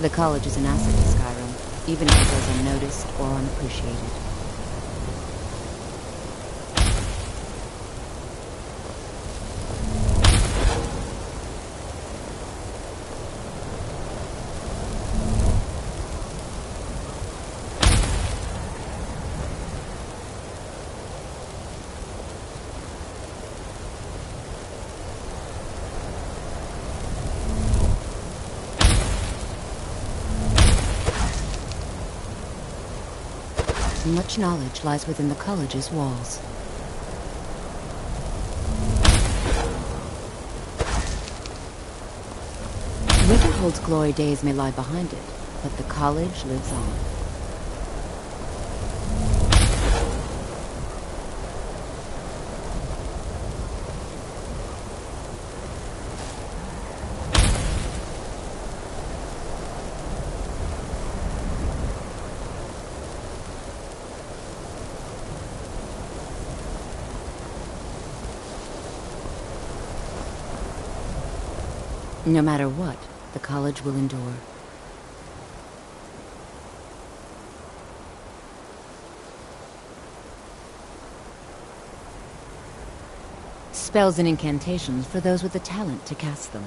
The college is an asset to Skyrim, even if it goes unnoticed or unappreciated. Much knowledge lies within the college's walls. Winterhold's glory days may lie behind it, but the college lives on. No matter what, the college will endure. Spells and incantations for those with the talent to cast them.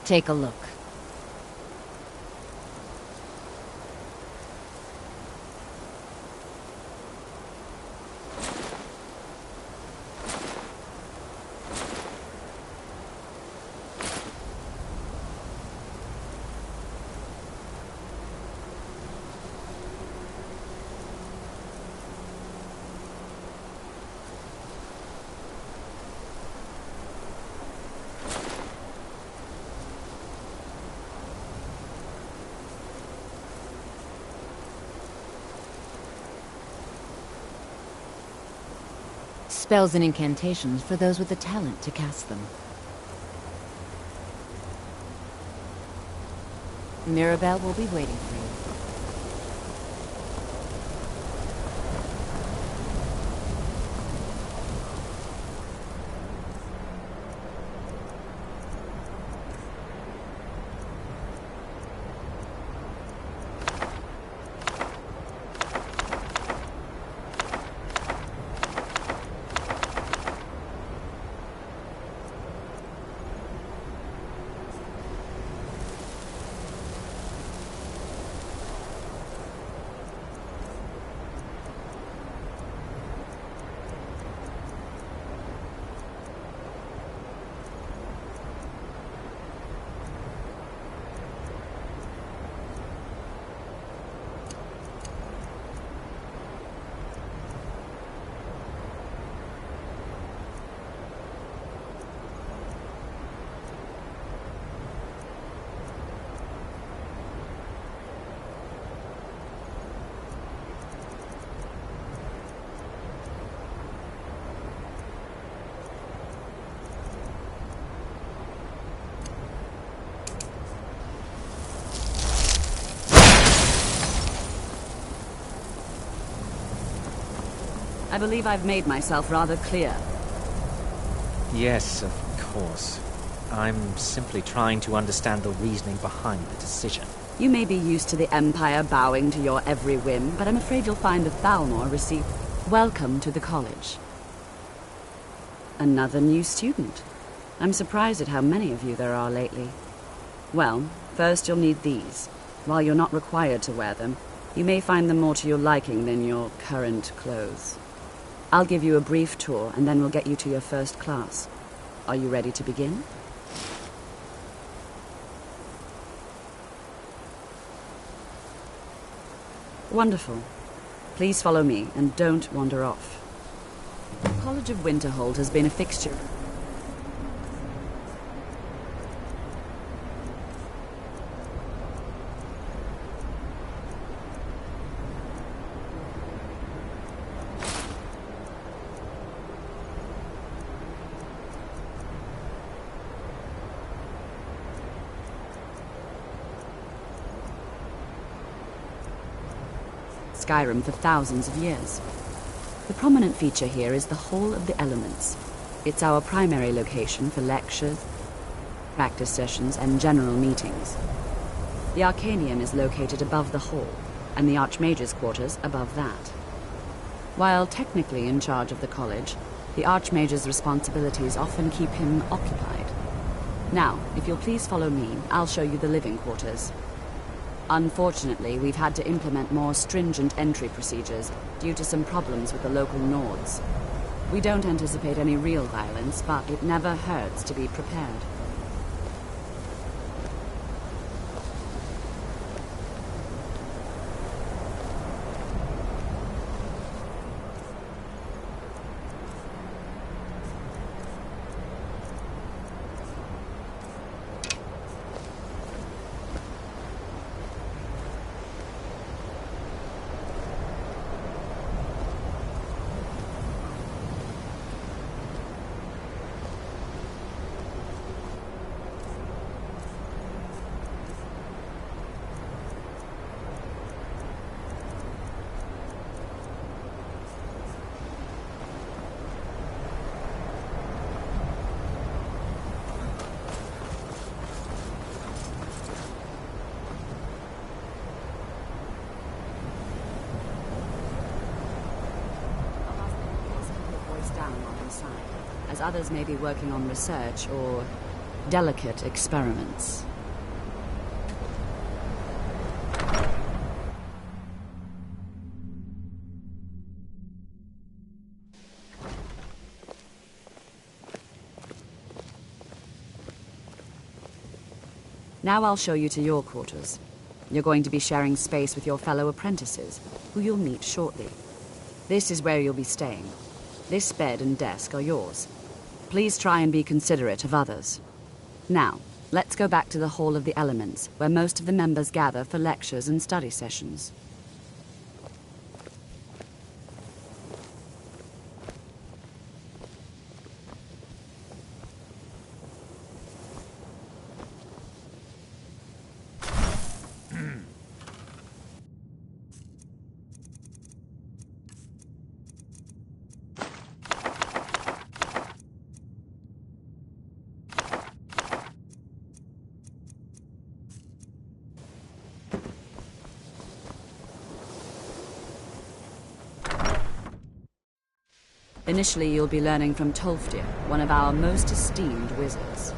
Take a look. Spells and incantations for those with the talent to cast them. Mirabelle will be waiting for you. I believe I've made myself rather clear. Yes, of course. I'm simply trying to understand the reasoning behind the decision. You may be used to the Empire bowing to your every whim, but I'm afraid you'll find the Thalmor receive... Welcome to the college. Another new student. I'm surprised at how many of you there are lately. Well, first you'll need these. While you're not required to wear them, you may find them more to your liking than your current clothes. I'll give you a brief tour, and then we'll get you to your first class. Are you ready to begin? Wonderful. Please follow me, and don't wander off. The College of Winterhold has been a fixture... Skyrim for thousands of years. The prominent feature here is the Hall of the Elements. It's our primary location for lectures, practice sessions, and general meetings. The Arcanium is located above the hall, and the Archmage's quarters above that. While technically in charge of the college, the Archmage's responsibilities often keep him occupied. Now, if you'll please follow me, I'll show you the living quarters. Unfortunately, we've had to implement more stringent entry procedures due to some problems with the local Nords. We don't anticipate any real violence, but it never hurts to be prepared. As others may be working on research or delicate experiments. Now I'll show you to your quarters. You're going to be sharing space with your fellow apprentices, who you'll meet shortly. This is where you'll be staying. This bed and desk are yours. Please try and be considerate of others. Now, let's go back to the Hall of the Elements, where most of the members gather for lectures and study sessions. Initially, you'll be learning from Tolfdir, one of our most esteemed wizards.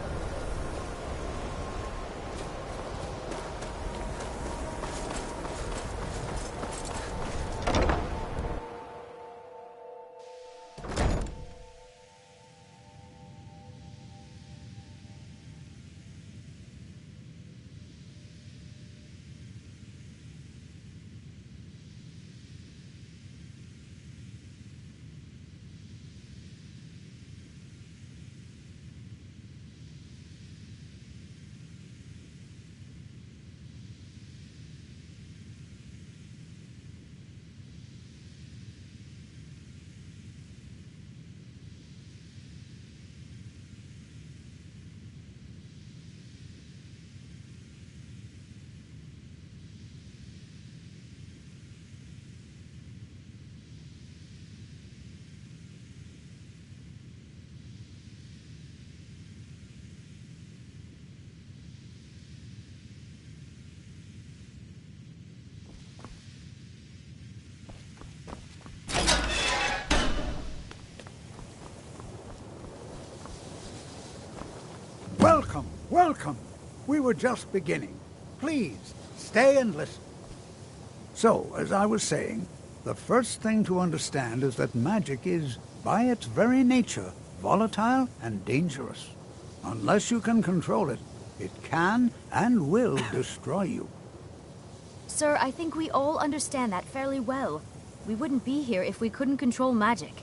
Welcome, welcome. We were just beginning. Please, stay and listen. So, as I was saying, the first thing to understand is that magic is, by its very nature, volatile and dangerous. Unless you can control it, it can and will destroy you. Sir, I think we all understand that fairly well. We wouldn't be here if we couldn't control magic.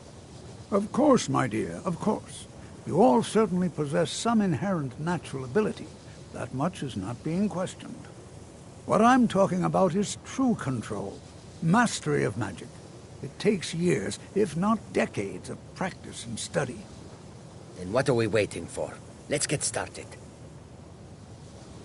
Of course, my dear, of course. You all certainly possess some inherent natural ability. That much is not being questioned. What I'm talking about is true control, mastery of magic. It takes years, if not decades, of practice and study. Then what are we waiting for? Let's get started.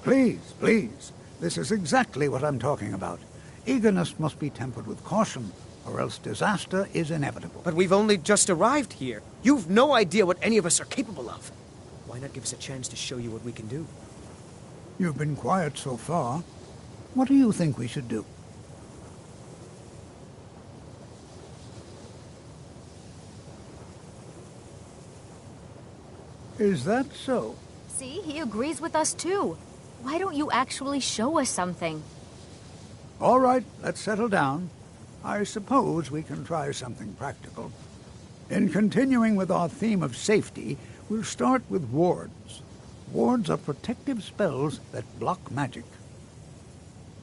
Please, please. This is exactly what I'm talking about. Eagerness must be tempered with caution, or else disaster is inevitable. But we've only just arrived here. You've no idea what any of us are capable of. Why not give us a chance to show you what we can do? You've been quiet so far. What do you think we should do? Is that so? See, he agrees with us too. Why don't you actually show us something? All right, let's settle down. I suppose we can try something practical. In continuing with our theme of safety, we'll start with wards. Wards are protective spells that block magic.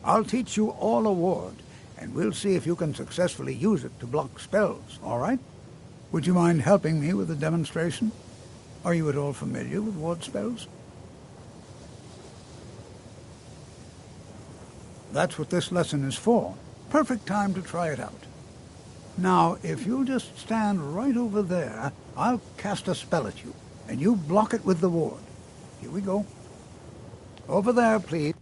I'll teach you all a ward, and we'll see if you can successfully use it to block spells, all right? Would you mind helping me with the demonstration? Are you at all familiar with ward spells? That's what this lesson is for. Perfect time to try it out. Now, if you just stand right over there, I'll cast a spell at you, and you block it with the ward. Here we go. Over there, please.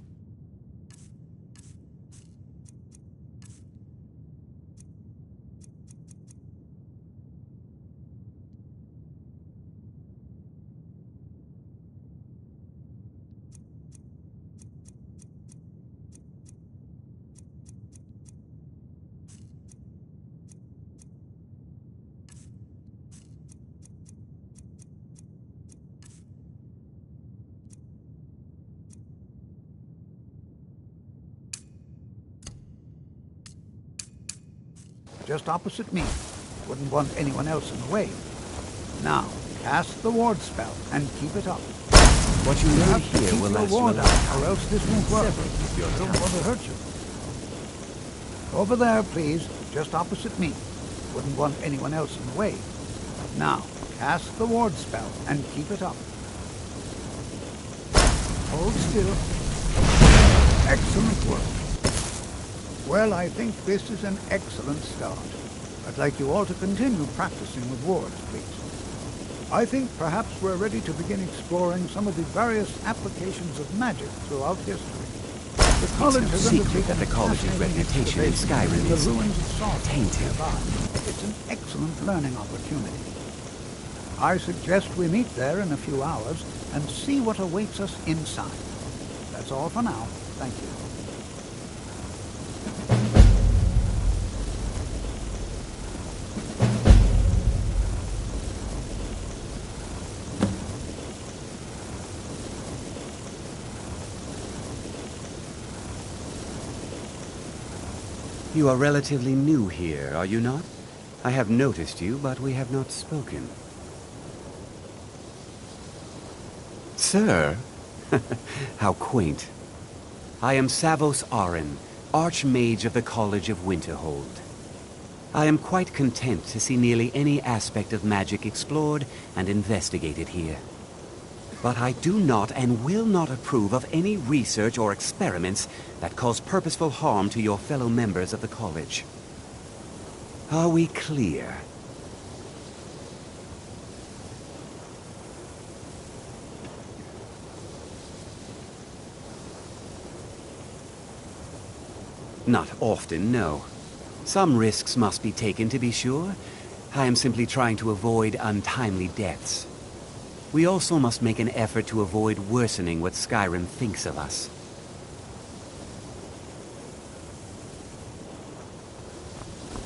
Just opposite me. Wouldn't want anyone else in the way. Now, cast the ward spell and keep it up. What you need here will last you a or else this won't work. I don't want to hurt you. Over there, please. Just opposite me. Wouldn't want anyone else in the way. Now, cast the ward spell and keep it up. Hold still. Excellent work. Well, I think this is an excellent start. I'd like you all to continue practicing with wards, please. I think perhaps we're ready to begin exploring some of the various applications of magic throughout history. The college it's no has secret undertaken that the college's reputation in Skyrim is the ruins of Salt tainted. nearby. It's an excellent learning opportunity. I suggest we meet there in a few hours and see what awaits us inside. That's all for now. Thank you. You are relatively new here, are you not? I have noticed you, but we have not spoken. Sir? How quaint. I am Savos Arin, Archmage of the College of Winterhold. I am quite content to see nearly any aspect of magic explored and investigated here. But I do not and will not approve of any research or experiments that cause purposeful harm to your fellow members of the college. Are we clear? Not often, no. Some risks must be taken, to be sure. I am simply trying to avoid untimely deaths. We also must make an effort to avoid worsening what Skyrim thinks of us.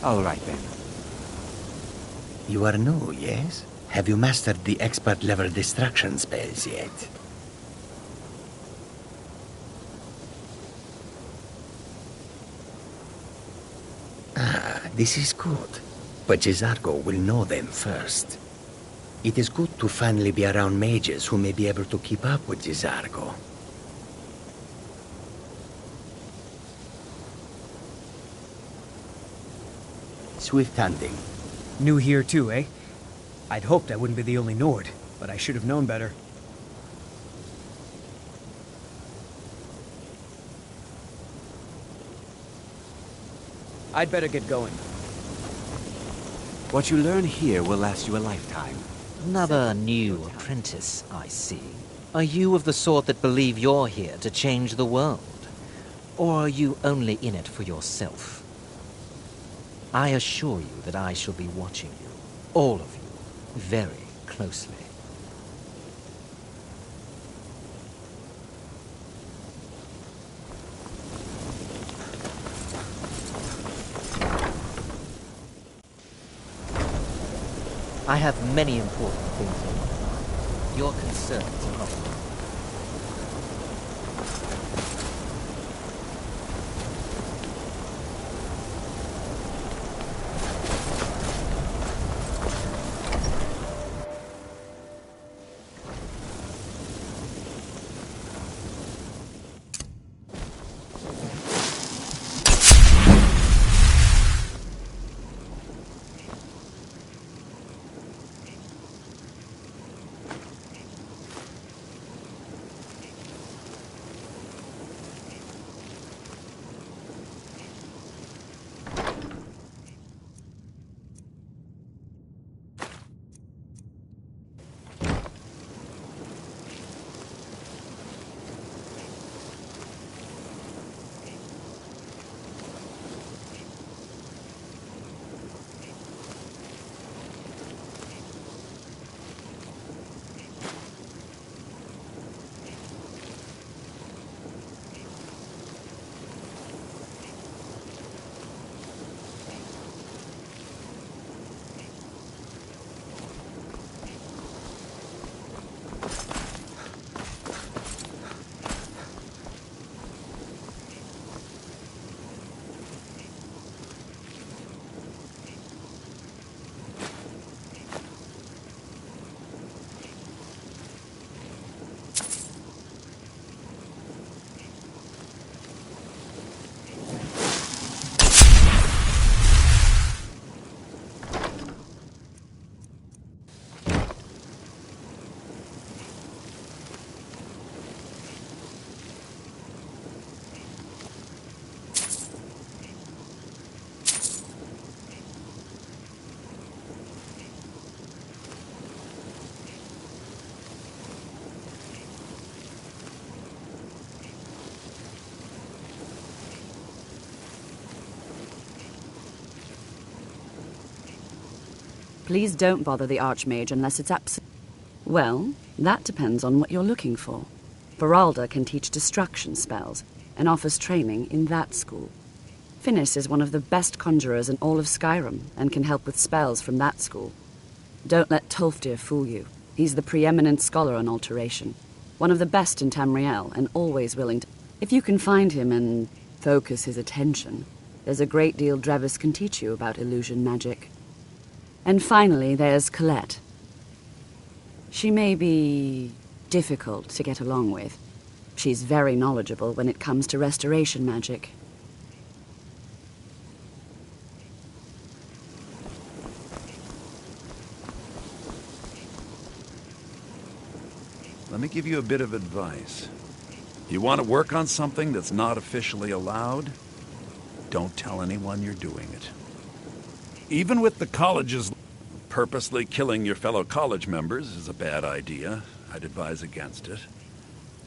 All right, then. You are new, yes? Have you mastered the expert-level distraction spells yet? This is good, but Jizargo will know them first. It is good to finally be around mages who may be able to keep up with Jizargo. Swift hunting. New here too, eh? I'd hoped I wouldn't be the only Nord, but I should have known better. I'd better get going. What you learn here will last you a lifetime. Another new apprentice, I see. Are you of the sort that believe you're here to change the world? Or are you only in it for yourself? I assure you that I shall be watching you, all of you, very closely. I have many important things in mind. Your concerns are not mine. Please don't bother the Archmage unless it's absolute. Well, that depends on what you're looking for. Feralda can teach destruction spells and offers training in that school. Finis is one of the best conjurers in all of Skyrim and can help with spells from that school. Don't let Tolfdir fool you. He's the preeminent scholar on alteration, one of the best in Tamriel and always willing to... If you can find him and focus his attention, there's a great deal Drevis can teach you about illusion magic. And finally, there's Colette. She may be difficult to get along with. She's very knowledgeable when it comes to restoration magic. Let me give you a bit of advice. You want to work on something that's not officially allowed? Don't tell anyone you're doing it. Even with the college's purposely killing your fellow college members is a bad idea. I'd advise against it.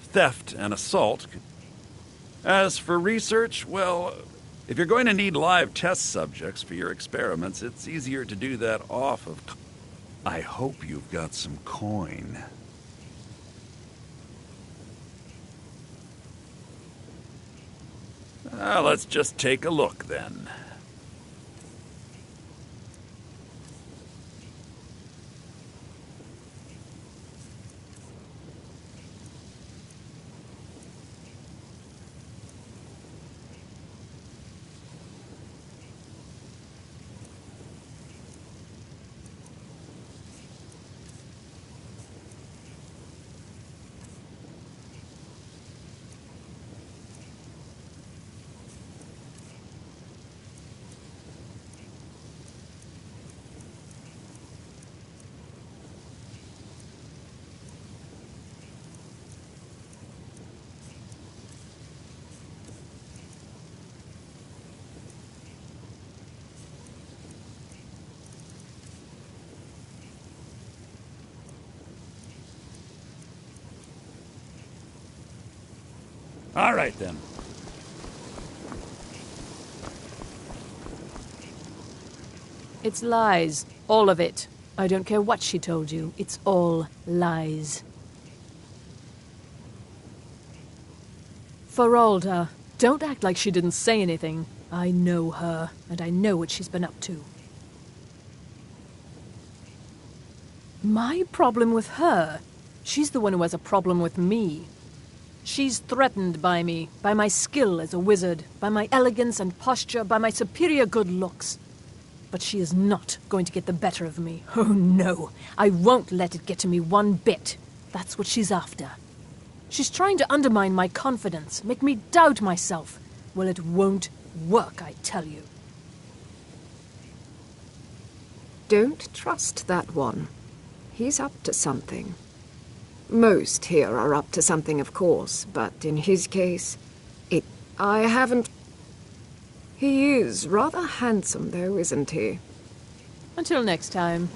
Theft and assault. As for research, well, if you're going to need live test subjects for your experiments, it's easier to do that off of... I hope you've got some coin. Let's just take a look, then. All right, then. It's lies. All of it. I don't care what she told you. It's all lies. Feralda, don't act like she didn't say anything. I know her, and I know what she's been up to. My problem with her? She's the one who has a problem with me. She's threatened by me, by my skill as a wizard, by my elegance and posture, by my superior good looks. But she is not going to get the better of me. Oh no, I won't let it get to me one bit. That's what she's after. She's trying to undermine my confidence, make me doubt myself. Well, it won't work, I tell you. Don't trust that one. He's up to something. Most here are up to something, of course, but in his case, I haven't... He is rather handsome, though, isn't he? Until next time.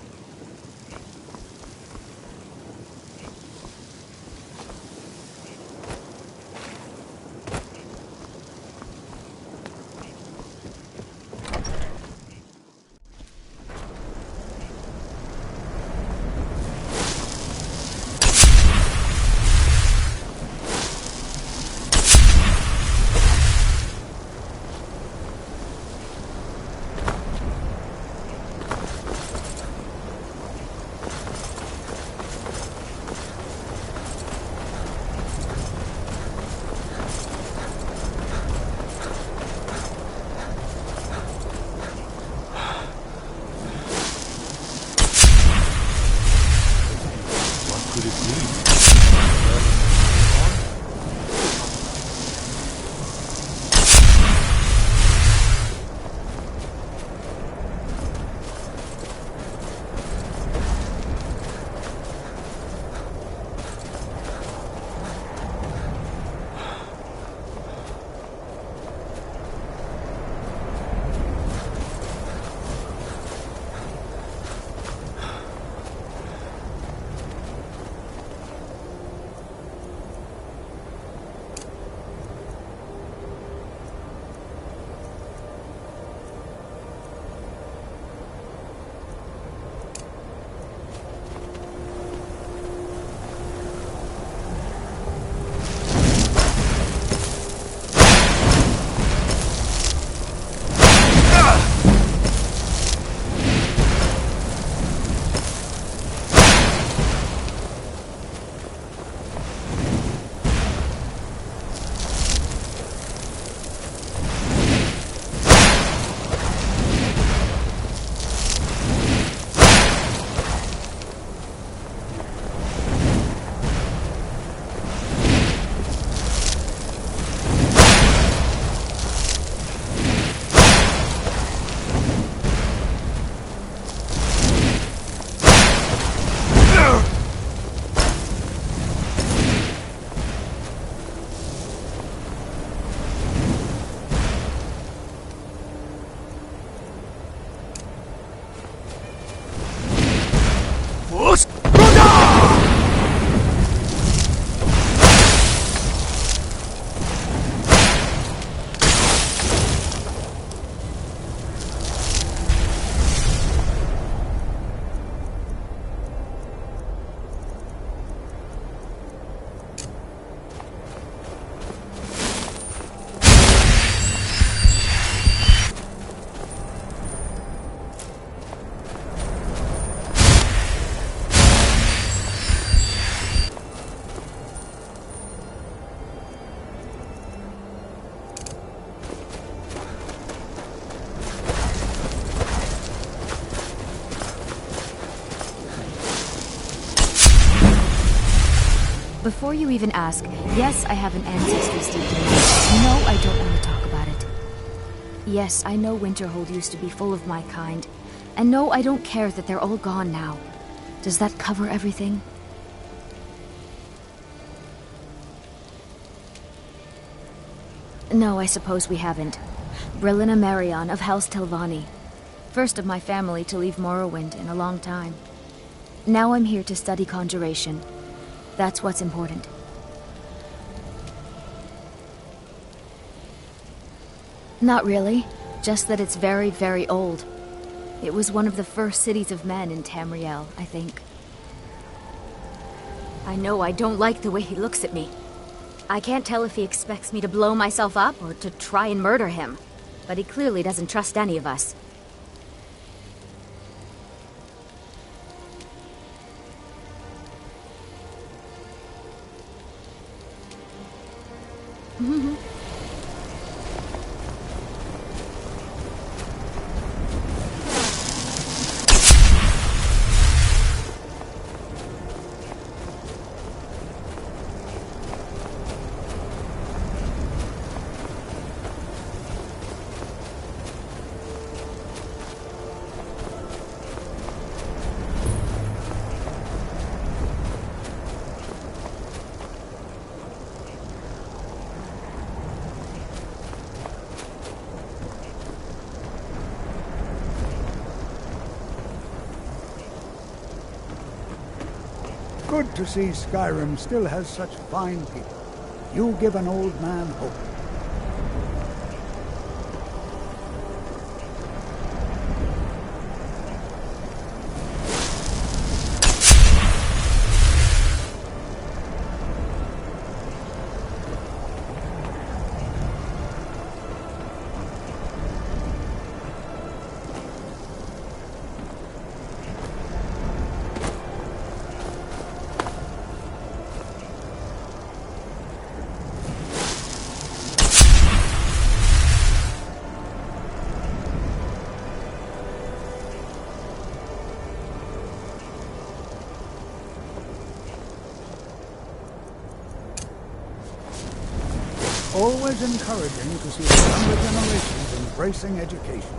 Before you even ask, yes, I have an ancestry steeped in magic. No, I don't want to talk about it. Yes, I know Winterhold used to be full of my kind. And no, I don't care that they're all gone now. Does that cover everything? No, I suppose we haven't. Brillina Marion of House Telvanni. First of my family to leave Morrowind in a long time. Now I'm here to study conjuration. That's what's important. Not really. Just that it's very, very old. It was one of the first cities of men in Tamriel, I think. I know I don't like the way he looks at me. I can't tell if he expects me to blow myself up or to try and murder him. But he clearly doesn't trust any of us. Good to see Skyrim still has such fine people. You give an old man hope. Always encouraging to see the younger generations embracing education.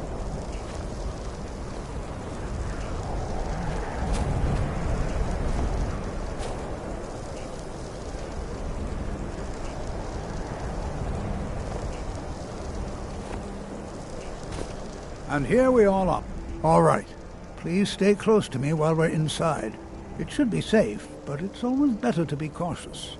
And here we all are. All right. Please stay close to me while we're inside. It should be safe, but it's always better to be cautious.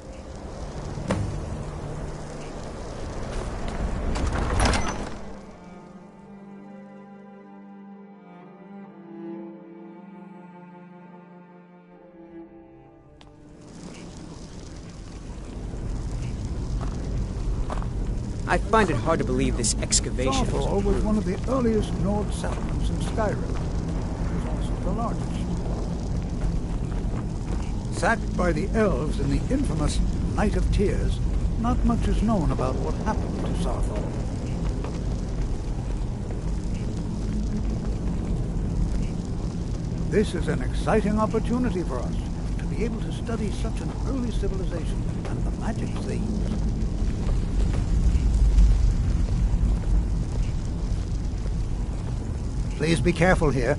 I find it hard to believe this excavation Winterhold was one of the earliest Nord settlements in Skyrim. It was also the largest. Sacked by the elves in the infamous Night of Tears, not much is known about what happened to Sarthal. This is an exciting opportunity for us to be able to study such an early civilization and the magic they used. Please be careful here.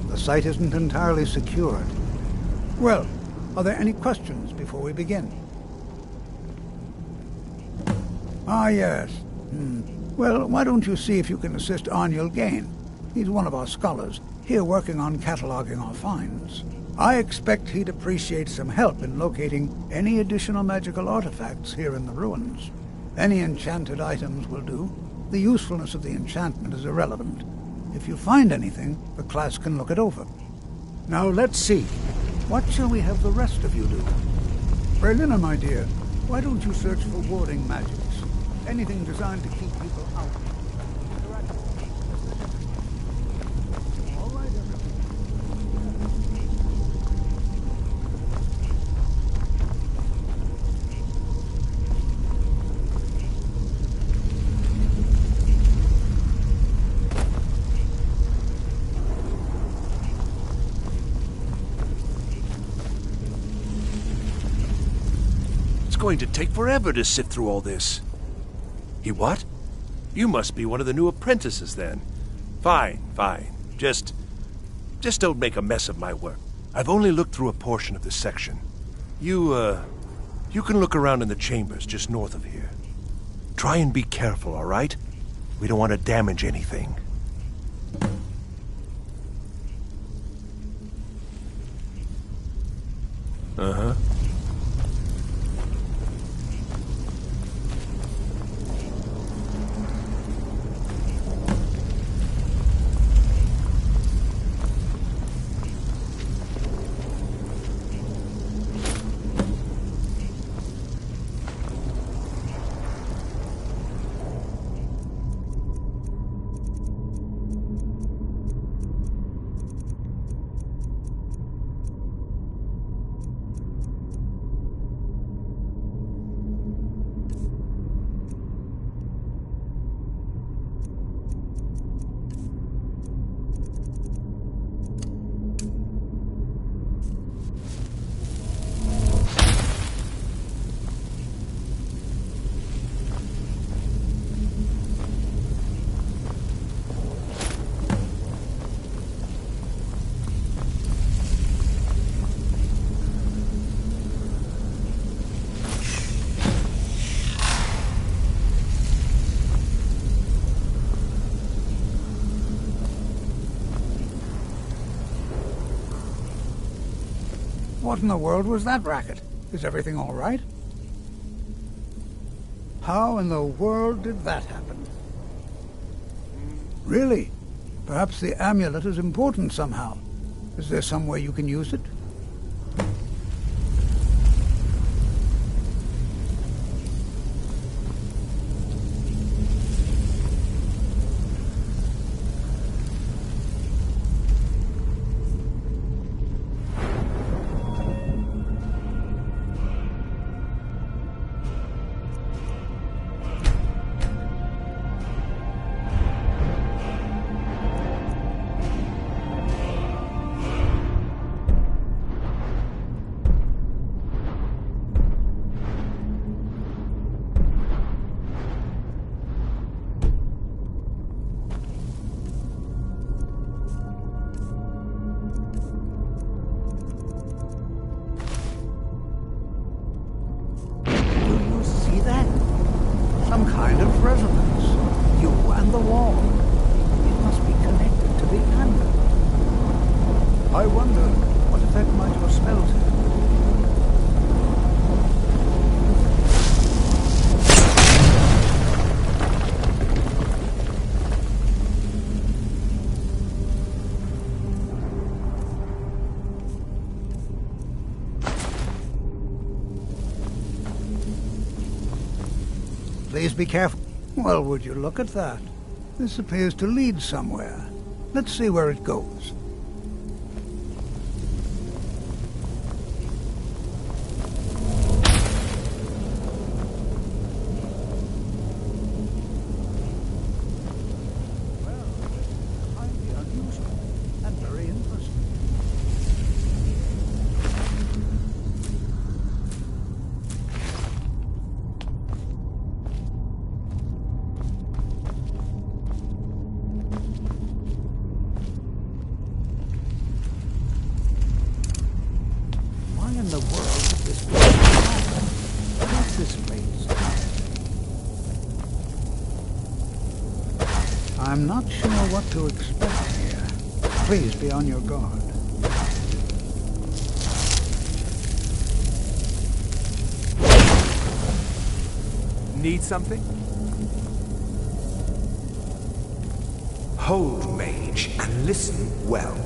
The site isn't entirely secured. Well, are there any questions before we begin? Ah, yes. Well, why don't you see if you can assist Arniel Gain? He's one of our scholars, here working on cataloging our finds. I expect he'd appreciate some help in locating any additional magical artifacts here in the ruins. Any enchanted items will do. The usefulness of the enchantment is irrelevant. If you find anything, the class can look it over. Now let's see. What shall we have the rest of you do? Berlina, my dear, why don't you search for warding magics? Anything designed to keep people out. All right, everyone. It's going to take forever to sift through all this. You what? You must be one of the new apprentices, then. Fine. Just don't make a mess of my work. I've only looked through a portion of this section. You can look around in the chambers just north of here. Try and be careful, all right? We don't want to damage anything. Uh-huh. What in the world was that racket? Is everything all right? How in the world did that happen? Really? Perhaps the amulet is important somehow. Is there some way you can use it? Please be careful. Well, would you look at that? This appears to lead somewhere. Let's see where it goes. I'm not sure what to expect here. Please be on your guard. Need something? Hold, mage, and listen well.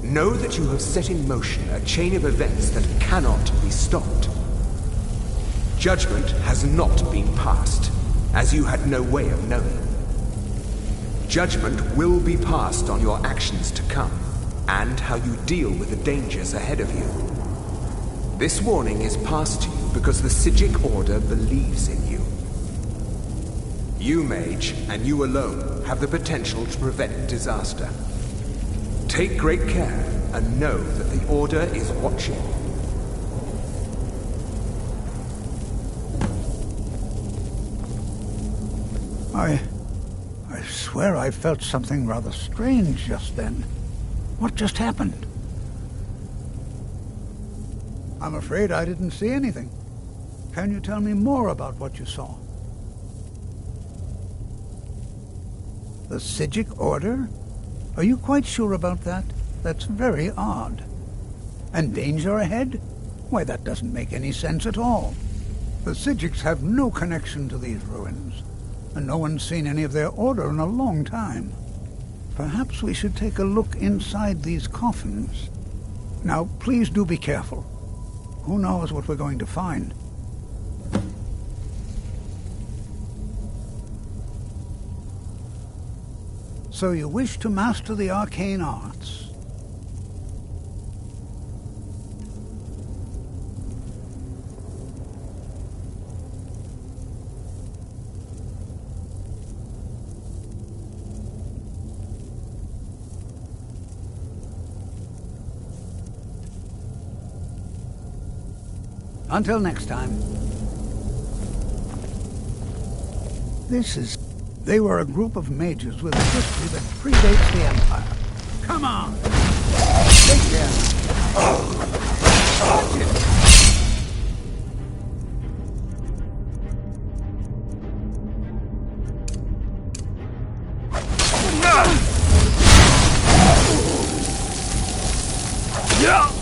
Know that you have set in motion a chain of events that cannot be stopped. Judgment has not been passed, as you had no way of knowing. Judgment will be passed on your actions to come, and how you deal with the dangers ahead of you. This warning is passed to you because the Sejam Order believes in you. You, mage, and you alone, have the potential to prevent disaster. Take great care, and know that the Order is watching. I swear I felt something rather strange just then. What just happened? I'm afraid I didn't see anything. Can you tell me more about what you saw? The Sejam Order? Are you quite sure about that? That's very odd. And danger ahead? Why, that doesn't make any sense at all. The Sejams have no connection to these ruins, and no one's seen any of their order in a long time. Perhaps we should take a look inside these coffins. Now, please do be careful. Who knows what we're going to find? So you wish to master the arcane arts? Until next time. They were a group of mages with a history that predates the Empire. Come on! Take care! Watch it! Yeah!